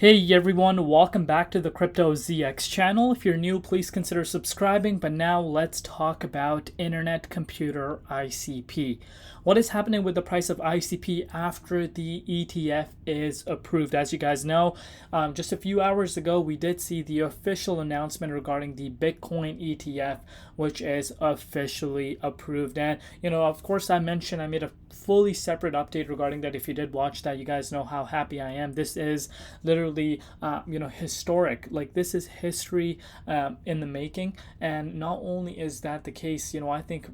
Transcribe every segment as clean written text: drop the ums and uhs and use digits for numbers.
Hey everyone, welcome back to the Crypto ZX channel. If you're new, please consider subscribing. But now let's talk about Internet Computer ICP. What is happening with the price of ICP after the ETF is approved? As you guys know, just a few hours ago, we did see the official announcement regarding the Bitcoin ETF, which is officially approved. And, of course, I made a fully separate update regarding that. If you did watch that, you guys know how happy I am. This is literally historic. Like, this is history in the making. And not only is that the case, I think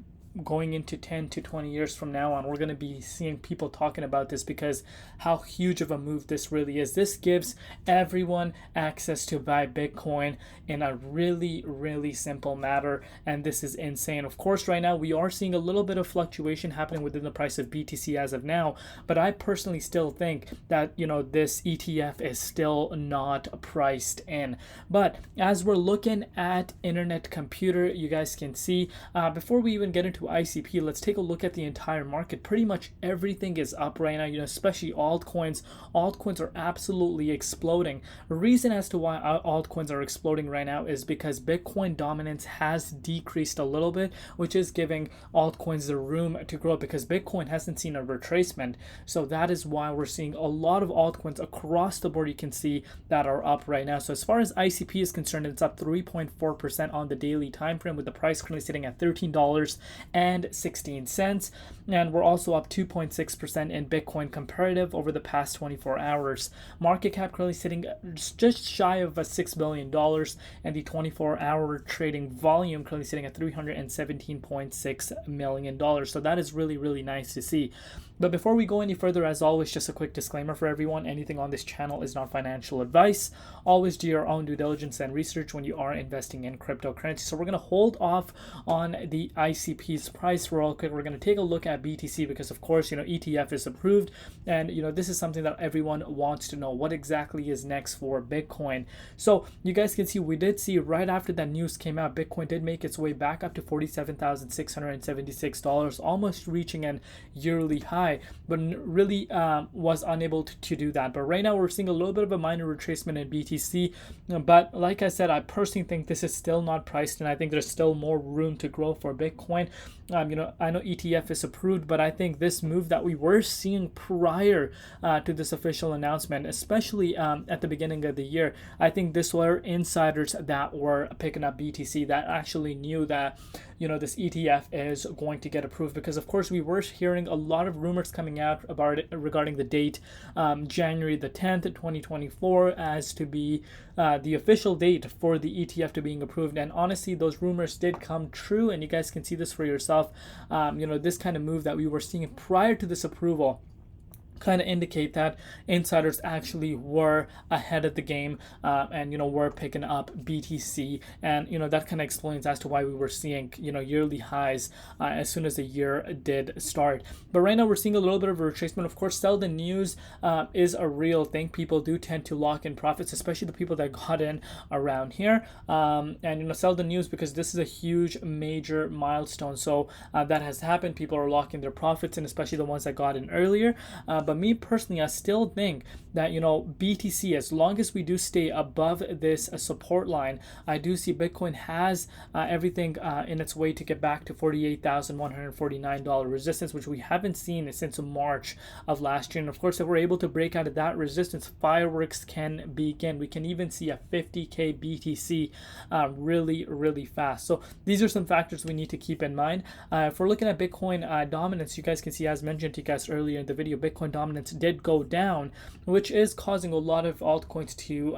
going into 10 to 20 years from now on, we're going to be seeing people talking about this because how huge of a move this really is. This gives everyone access to buy Bitcoin in a really, really simple matter, and this is insane. Of course, right now we are seeing a little bit of fluctuation happening within the price of BTC as of now, but I personally still think that this ETF is still not priced in. But as we're looking at Internet Computer, you guys can see before we even get into ICP, let's take a look at the entire market. Pretty much everything is up right now, especially altcoins. Altcoins are absolutely exploding. The reason as to why altcoins are exploding right now is because Bitcoin dominance has decreased a little bit, which is giving altcoins the room to grow because Bitcoin hasn't seen a retracement. So that is why we're seeing a lot of altcoins across the board, you can see, that are up right now. So as far as ICP is concerned, it's up 3.4% on the daily time frame, with the price currently sitting at $13.16, and we're also up 2.6% in Bitcoin comparative over the past 24 hours. Market cap currently sitting just shy of $6 billion, and the 24-hour trading volume currently sitting at $317.6 million. So that is really, really nice to see. But before we go any further, as always, just a quick disclaimer for everyone. Anything on this channel is not financial advice. Always do your own due diligence and research when you are investing in cryptocurrency. So we're going to hold off on the ICP's price real quick. We're going to take a look at BTC because, of course, ETF is approved. And, this is something that everyone wants to know. What exactly is next for Bitcoin? So you guys can see, we did see right after that news came out, Bitcoin did make its way back up to $47,676, almost reaching an yearly high, but really was unable to do that. But right now we're seeing a little bit of a minor retracement in BTC, but like I said, I personally think this is still not priced, and I think there's still more room to grow for Bitcoin. I know ETF is approved, but I think this move that we were seeing prior to this official announcement, especially at the beginning of the year, I think this were insiders that were picking up BTC that actually knew that this ETF is going to get approved, because of course we were hearing a lot of rumors coming out about it regarding the date, January the 10th, 2024, as to be the official date for the ETF to being approved. And honestly, those rumors did come true, and you guys can see this for yourself. This kind of move that we were seeing prior to this approval kind of indicate that insiders actually were ahead of the game, and were picking up BTC, and that kind of explains as to why we were seeing yearly highs as soon as the year did start. But right now we're seeing a little bit of a retracement. Of course, sell the news is a real thing. People do tend to lock in profits, especially the people that got in around here, and sell the news because this is a huge major milestone. So that has happened. People are locking their profits, and especially the ones that got in earlier. But me personally, I still think that BTC, as long as we do stay above this support line, I do see Bitcoin has everything in its way to get back to $48,149 resistance, which we haven't seen since March of last year. And of course, if we're able to break out of that resistance, fireworks can begin. We can even see a 50k BTC really, really fast. So these are some factors we need to keep in mind. If we're looking at Bitcoin dominance, you guys can see, as mentioned to you guys earlier in the video, Bitcoin dominance did go down, which is causing a lot of altcoins to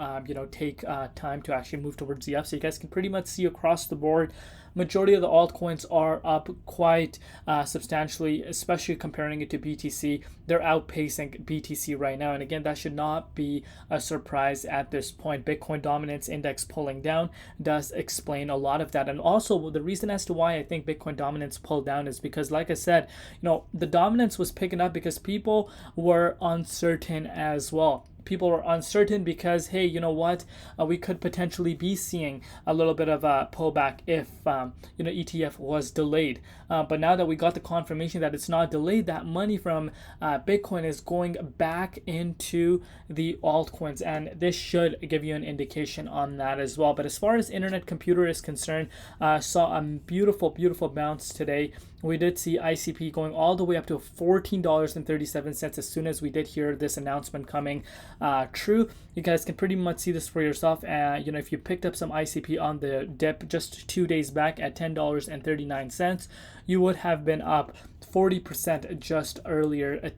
take time to actually move towards the up. So you guys can pretty much see across the board, majority of the altcoins are up quite substantially, especially comparing it to BTC. They're outpacing BTC right now, and again, that should not be a surprise at this point. Bitcoin dominance index pulling down does explain a lot of that. And also, the reason as to why I think Bitcoin dominance pulled down is because, like I said, the dominance was picking up because people were uncertain as well. people are uncertain because, hey, you know what, we could potentially be seeing a little bit of a pullback if ETF was delayed. But now that we got the confirmation that it's not delayed, that money from Bitcoin is going back into the altcoins, and this should give you an indication on that as well. But as far as Internet Computer is concerned, saw a beautiful bounce today. We did see ICP going all the way up to $14.37 as soon as we did hear this announcement coming true. You guys can pretty much see this for yourself. If you picked up some ICP on the dip just 2 days back at $10.39, you would have been up 40% just earlier.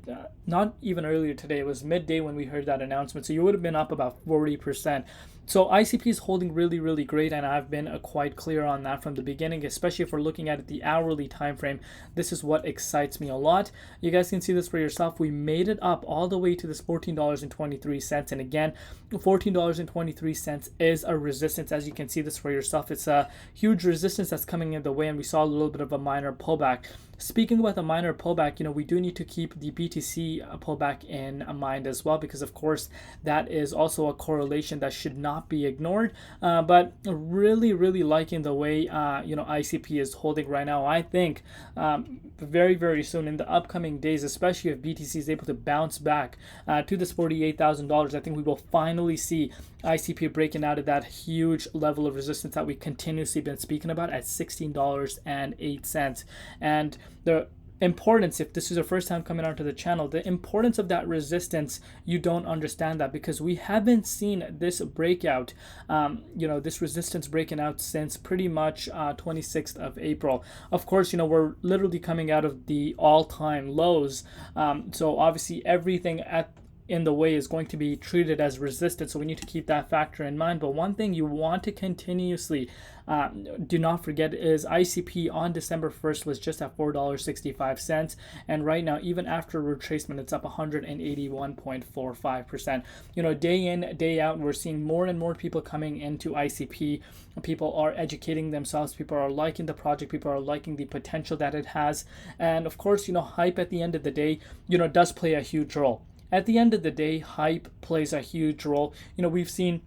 Not even earlier today. It was midday when we heard that announcement. So you would have been up about 40%. So ICP is holding really great, and I've been quite clear on that from the beginning, especially if we're looking at the hourly time frame. This is what excites me a lot. You guys can see this for yourself. We made it up all the way to this $14.23, and again, $14.23 is a resistance. As you can see this for yourself, it's a huge resistance that's coming in the way, and we saw a little bit of a minor pullback. Speaking about the minor pullback, we do need to keep the BTC pullback in mind as well, because of course that is also a correlation that should not be ignored. But really liking the way ICP is holding right now. I think very soon in the upcoming days, especially if BTC is able to bounce back to this $48,000, I think we will finally see ICP breaking out of that huge level of resistance that we continuously been speaking about at $16.08. And the importance, if this is your first time coming onto the channel, the importance of that resistance, you don't understand that, because we haven't seen this breakout, this resistance breaking out since pretty much 26th of April. Of course, we're literally coming out of the all-time lows. So obviously everything in the way is going to be treated as resistance, so we need to keep that factor in mind. But one thing you want to continuously do not forget is ICP on December 1st was just at $4.65, and right now, even after retracement, it's up 181.45%. Day in, day out, we're seeing more and more people coming into ICP. People are educating themselves, people are liking the project, people are liking the potential that it has, and of course, hype at the end of the day, does play a huge role. At the end of the day, hype plays a huge role. We've seen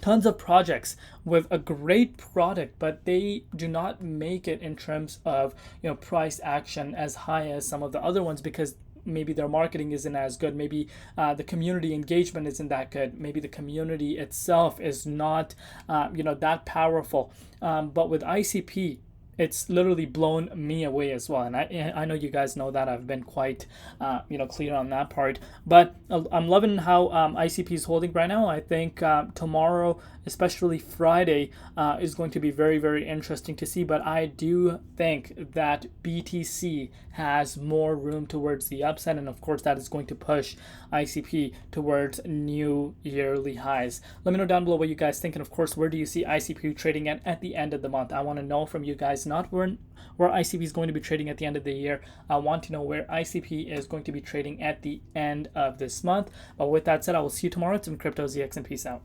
tons of projects with a great product, but they do not make it in terms of price action as high as some of the other ones, because maybe their marketing isn't as good, maybe the community engagement isn't that good, maybe the community itself is not that powerful. But with ICP, it's literally blown me away as well, and I know you guys know that. I've been quite clear on that part, but I'm loving how ICP is holding right now. I think tomorrow, especially Friday, is going to be very interesting to see, but I do think that BTC has more room towards the upside, and of course that is going to push ICP towards new yearly highs. Let me know down below what you guys think, and of course, where do you see ICP trading at the end of the month? I want to know from you guys, not where ICP is going to be trading at the end of the year. I want to know where ICP is going to be trading at the end of this month. But with that said, I will see you tomorrow. It's been Crypto ZX, and peace out.